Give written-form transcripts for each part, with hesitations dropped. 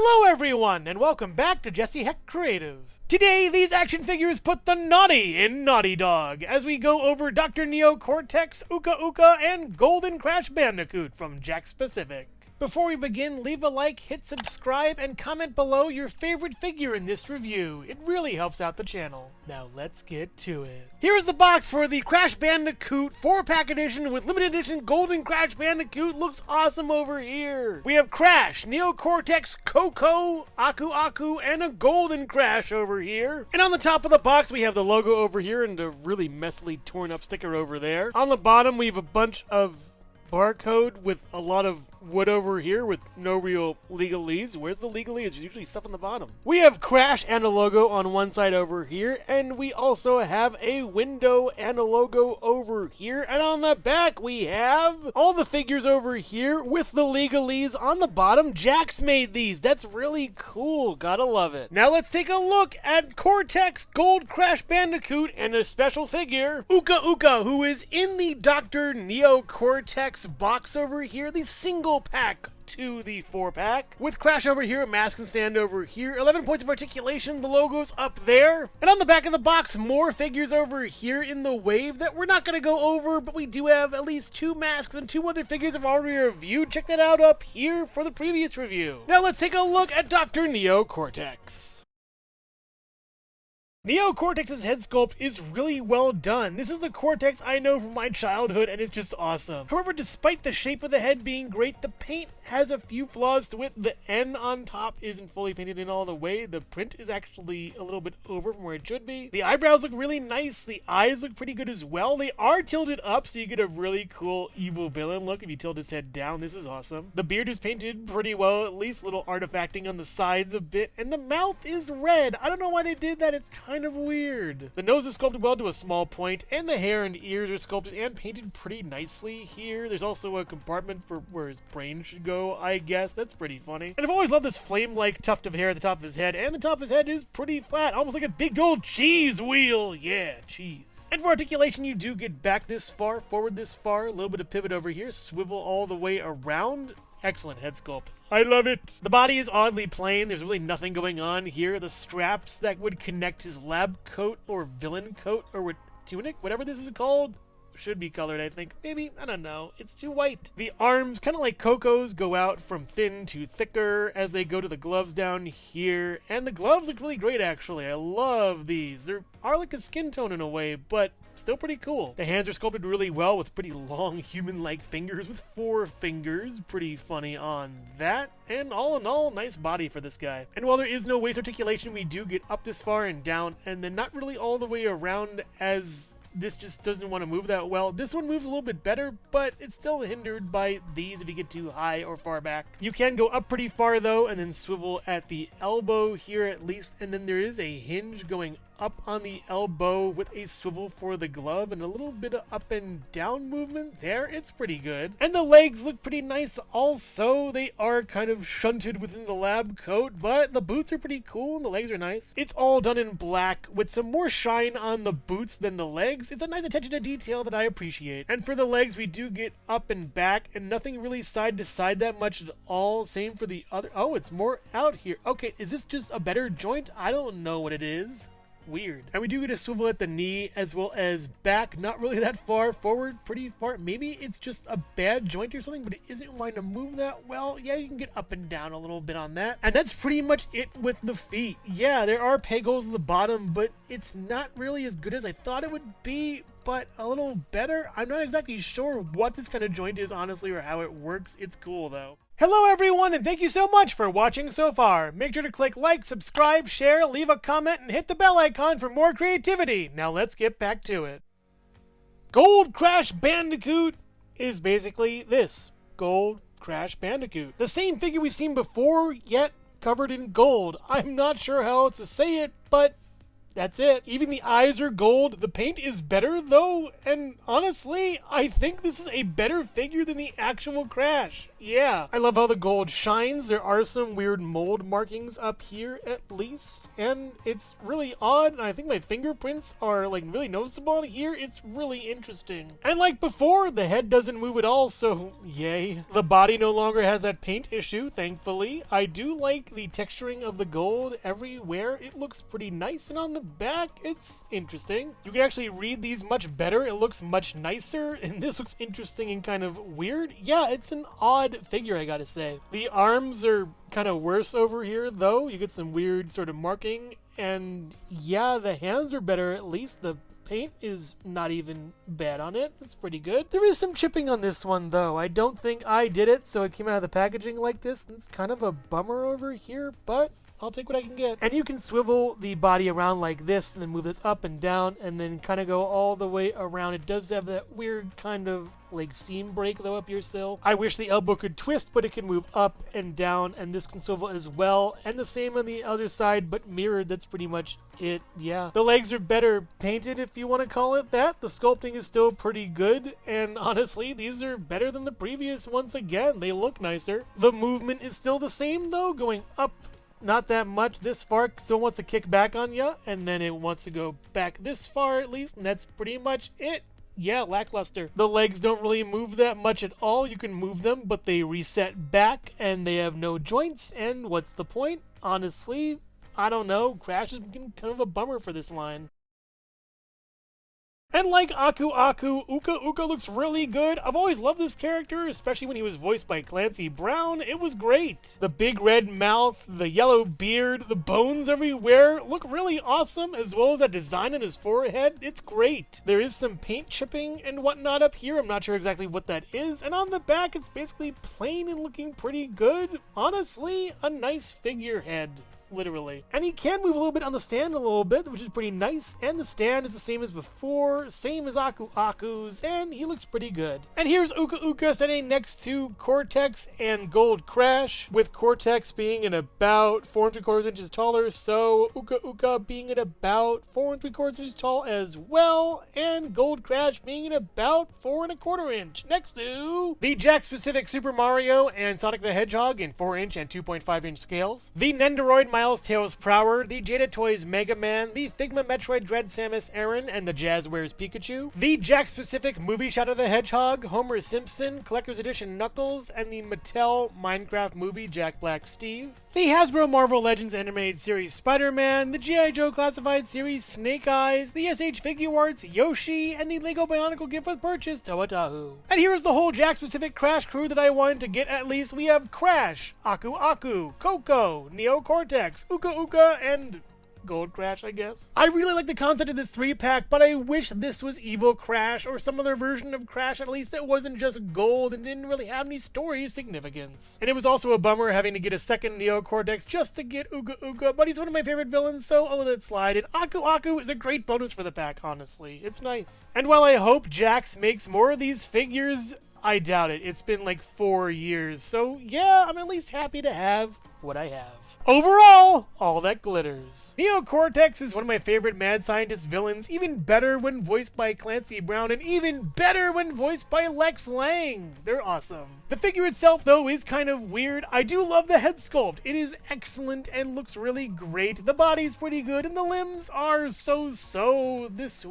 Hello everyone, and welcome back to Jesse Hecht Creative. Today, these action figures put the naughty in Naughty Dog, as we go over Dr. Neo Cortex, Ukah Ukah, and Golden Crash Bandicoot from Jakks Pacific. Before we begin, leave a like, hit subscribe, and comment below your favorite figure in this review. It really helps out the channel. Now let's get to it. Here is the box for the Crash Bandicoot 4-pack edition with limited edition Golden Crash Bandicoot. Looks awesome over here. We have Crash, Neo Cortex, Coco, Ukah Ukah, and a Golden Crash over here. And on the top of the box, we have the logo over here and a really messily torn up sticker over there. On the bottom, we have a bunch of barcode with a lot of wood over here with no real legalese. Where's the legalese? There's usually stuff on the bottom. We have Crash and a logo on one side over here, and we also have a window and a logo over here. And on the back, we have all the figures over here with the legalese on the bottom. Jakks made these. That's really cool. Gotta love it. Now let's take a look at Cortex Gold Crash Bandicoot and a special figure, Ukah Ukah, who is in the Dr. Neo Cortex box over here, the single pack to the 4-pack. With Crash over here, mask and stand over here, 11 points of articulation, the logo's up there. And on the back of the box, more figures over here in the wave that we're not going to go over, but we do have at least 2 masks and 2 other figures I've already reviewed. Check that out up here for the previous review. Now let's take a look at Dr. Neo Cortex. Neo Cortex's head sculpt is really well done. This is the Cortex I know from my childhood, and it's just awesome. However, despite the shape of the head being great, the paint has a few flaws to it. The N on top isn't fully painted in all the way. The print is actually a little bit over from where it should be. The eyebrows look really nice. The eyes look pretty good as well. They are tilted up, so you get a really cool evil villain look if you tilt his head down. This is awesome. The beard is painted pretty well, at least. Little artifacting on the sides a bit, and the mouth is red. I don't know why they did that. It's kind of weird. The nose is sculpted well to a small point, and the hair and ears are sculpted and painted pretty nicely here. There's also a compartment for where his brain should go, I guess. That's pretty funny. And I've always loved this flame-like tuft of hair at the top of his head, and the top of his head is pretty flat, almost like a big old cheese wheel. Yeah, cheese. And for articulation, you do get back this far, forward this far, a little bit of pivot over here, swivel all the way around. Excellent head sculpt. I love it. The body is oddly plain. There's really nothing going on here. The straps that would connect his lab coat or villain coat or tunic, whatever this is called, should be colored, I think. Maybe, I don't know. It's too white. The arms, kind of like Coco's, go out from thin to thicker as they go to the gloves down here. And the gloves look really great, actually. I love these. They are like a skin tone in a way, but still pretty cool. The hands are sculpted really well with pretty long human-like fingers with 4 fingers. Pretty funny on that. And all in all, nice body for this guy. And while there is no waist articulation, we do get up this far and down, and then not really all the way around, as this just doesn't want to move that well. This one moves a little bit better, but it's still hindered by these if you get too high or far back. You can go up pretty far though, and then swivel at the elbow here at least, and then there is a hinge going up on the elbow with a swivel for the glove and a little bit of up and down movement there. It's pretty good. And the legs look pretty nice also. They are kind of shunted within the lab coat, but the boots are pretty cool and the legs are nice. It's all done in black with some more shine on the boots than the legs. It's a nice attention to detail that I appreciate. And for the legs, we do get up and back and nothing really side to side that much at all. Same for the other. Oh, it's more out here. Okay, is this just a better joint? I don't know what it is. Weird. And we do get a swivel at the knee as well as back, not really that far forward, pretty far. Maybe it's just a bad joint or something, but it isn't wanting to move that well. Yeah, you can get up and down a little bit on that. And that's pretty much it with the feet. Yeah, there are peg holes at the bottom, but it's not really as good as I thought it would be, but a little better. I'm not exactly sure what this kind of joint is, honestly, or how it works. It's cool, though. Hello everyone, and thank you so much for watching so far. Make sure to click like, subscribe, share, leave a comment, and hit the bell icon for more creativity. Now let's get back to it. Gold Crash Bandicoot is basically this. Gold Crash Bandicoot. The same figure we've seen before, yet covered in gold. I'm not sure how else to say it, but That's it. Even the eyes are gold. The paint is better though, and honestly, I think this is a better figure than the actual Crash. Yeah. I love how the gold shines. There are some weird mold markings up here at least, and it's really odd, and I think my fingerprints are like really noticeable on here. It's really interesting. And like before, the head doesn't move at all, so yay. The body no longer has that paint issue, thankfully. I do like the texturing of the gold everywhere. It looks pretty nice, and on the back, it's interesting. You can actually read these much better. It looks much nicer, and this looks interesting and kind of weird. Yeah, it's an odd figure, I gotta say. The arms are kind of worse over here, though. You get some weird sort of marking, and yeah, the hands are better. At least the paint is not even bad on it. It's pretty good. There is some chipping on this one, though. I don't think I did it, so it came out of the packaging like this. It's kind of a bummer over here, but I'll take what I can get. And you can swivel the body around like this and then move this up and down and then kind of go all the way around. It does have that weird kind of like seam break though up here still. I wish the elbow could twist, but it can move up and down, and this can swivel as well. And the same on the other side, but mirrored. That's pretty much it. Yeah. The legs are better painted, if you want to call it that. The sculpting is still pretty good, and honestly, these are better than the previous ones again. They look nicer. The movement is still the same though, going up not that much this far. Still wants to kick back on you, and then it wants to go back this far at least, and that's pretty much it. Yeah, lackluster. The legs don't really move that much at all. You can move them, but they reset back, and they have no joints, and what's the point? Honestly, I don't know. Crash has been kind of a bummer for this line. And like Aku Aku, Ukah Ukah looks really good. I've always loved this character, especially when he was voiced by Clancy Brown. It was great. The big red mouth, the yellow beard, the bones everywhere look really awesome, as well as that design on his forehead. It's great. There is some paint chipping and whatnot up here. I'm not sure exactly what that is. And on the back, it's basically plain and looking pretty good. Honestly, a nice figurehead. Literally. And he can move a little bit on the stand a little bit, which is pretty nice. And the stand is the same as before, same as Aku Aku's, and he looks pretty good. And here's Ukah Ukah standing next to Cortex and Gold Crash, with Cortex being at about 4¾ inches taller, so Ukah Ukah being at about 4¾ inches tall as well, and Gold Crash being at about 4¼ inch. Next to the Jakks Pacific Super Mario and Sonic the Hedgehog in 4-inch and 2.5-inch scales, the Nendoroid Miles Tails Prower, the Jada Toys Mega Man, the Figma Metroid Dread Samus Aran, and the Jazzwares Pikachu, the Jakks Pacific Movie Shadow the Hedgehog, Homer Simpson, Collector's Edition Knuckles, and the Mattel Minecraft Movie Jack Black Steve, the Hasbro Marvel Legends Animated Series Spider-Man, the G.I. Joe Classified Series Snake Eyes, the SH Figuarts Yoshi, and the Lego Bionicle Gift with Purchase Toa-Tahu. And here is the whole Jakks Pacific Crash crew that I wanted to get at least. We have Crash, Aku Aku, Coco, Neo Cortex, Ukah Ukah, and Gold Crash, I guess. I really like the concept of this 3-pack, but I wish this was Evil Crash or some other version of Crash, at least that wasn't just gold and didn't really have any story significance. And it was also a bummer having to get a second Neo Cortex just to get Ukah Ukah, but he's one of my favorite villains, so I'll let it slide. And Aku Aku is a great bonus for the pack, honestly. It's nice. And while I hope Jakks makes more of these figures, I doubt it. It's been like 4 years, so yeah, I'm at least happy to have what I have. Overall, all that glitters. Neo Cortex is one of my favorite Mad Scientist villains, even better when voiced by Clancy Brown, and even better when voiced by Lex Lang. They're awesome. The figure itself, though, is kind of weird. I do love the head sculpt. It is excellent and looks really great. The body's pretty good, and the limbs are so-so. This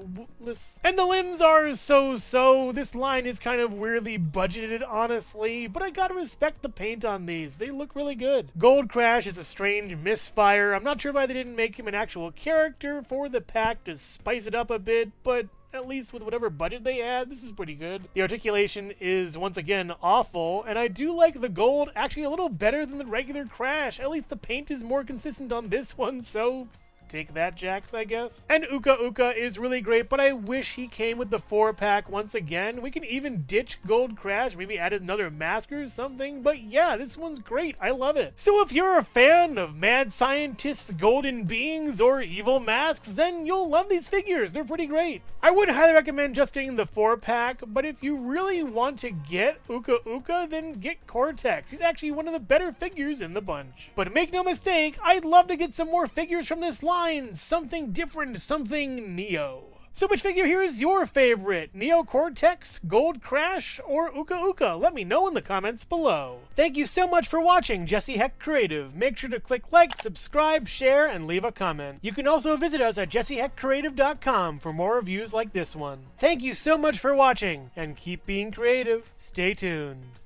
line is kind of weirdly budgeted, honestly, but I gotta respect the paint on these. They look really good. Gold Crash is a strange misfire. I'm not sure why they didn't make him an actual character for the pack to spice it up a bit, but at least with whatever budget they had, this is pretty good. The articulation is, once again, awful, and I do like the gold actually a little better than the regular Crash. At least the paint is more consistent on this one, so take that, Jakks, I guess. And Ukah Ukah is really great, but I wish he came with the 4-pack once again. We can even ditch Gold Crash, maybe add another mask or something, but yeah, this one's great. I love it. So if you're a fan of Mad Scientists, Golden Beings, or Evil Masks, then you'll love these figures. They're pretty great. I would highly recommend just getting the 4-pack, but if you really want to get Ukah Ukah, then get Cortex. He's actually one of the better figures in the bunch. But make no mistake, I'd love to get some more figures from this line. find something different, something Neo. So which figure here is your favorite? Neo Cortex, Gold Crash, or Ukah Ukah? Let me know in the comments below. Thank you so much for watching Jesse Hecht Creative. Make sure to click like, subscribe, share, and leave a comment. You can also visit us at jessehechtcreative.com for more reviews like this one. Thank you so much for watching, and keep being creative. Stay tuned.